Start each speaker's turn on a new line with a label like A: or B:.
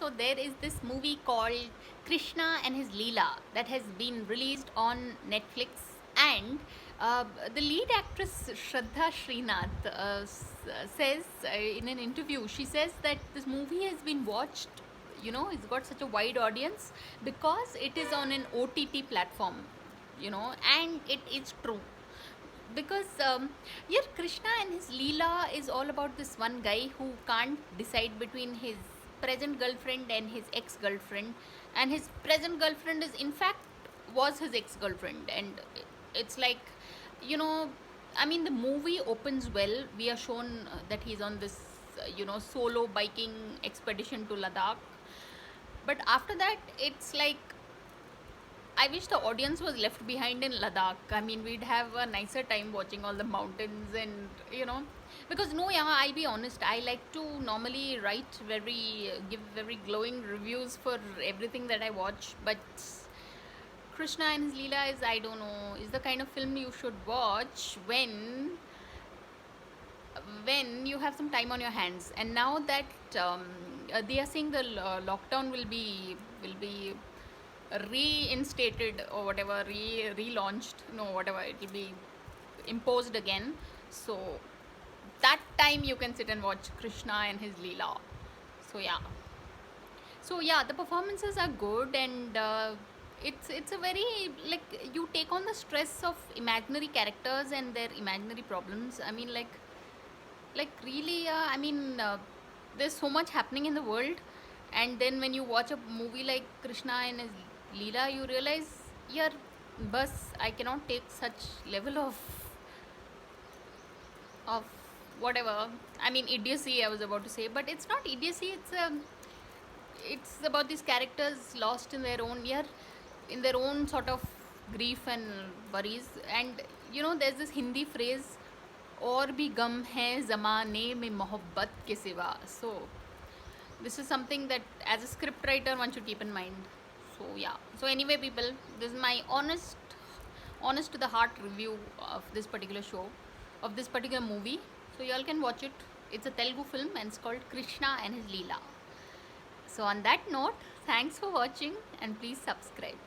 A: So there is this movie called Krishna and his Leela that has been released on Netflix, and uh, the lead actress Shraddha Srinath says in an interview, she says that this movie has been watched, it's got such a wide audience because it is on an OTT platform, and it is true because yeah, Krishna and his Leela is all about this one guy who can't decide between his present girlfriend and his ex-girlfriend, and his present girlfriend is in fact was his ex-girlfriend. And it's like, you know I mean, the movie opens well. We are shown that he's on this solo biking expedition to Ladakh, but after that it's like, I wish the audience was left behind in Ladakh. I mean, we'd have a nicer time watching all the mountains and, because no, yeah, I'll be honest, I like to normally give very glowing reviews for everything that I watch, but Krishna and his Leela is, I don't know, is the kind of film you should watch when you have some time on your hands. And now that they are saying the lockdown will be reinstated or whatever, relaunched, no, whatever, it will be imposed again. So that time you can sit and watch Krishna and his Leela. So yeah, the performances are good, and it's a very, like, you take on the stress of imaginary characters and their imaginary problems. I mean, really, I mean, there's so much happening in the world, and then when you watch a movie like Krishna and his Leela, you realize, yeah, bus, I cannot take such level of whatever. I mean, idiocy, I was about to say, but it's not idiocy. It's about these characters lost in their own, yeah, in their own sort of grief and worries. And there's this Hindi phrase, और भी गम है ज़माने में मोहब्बत के सिवा. So this is something that as a script writer one should keep in mind. So yeah, so anyway people, this is my honest to the heart review of this particular show, of this particular movie. So y'all can watch it. It's a Telugu film and it's called Krishna and his Leela. So on that note, thanks for watching and please subscribe.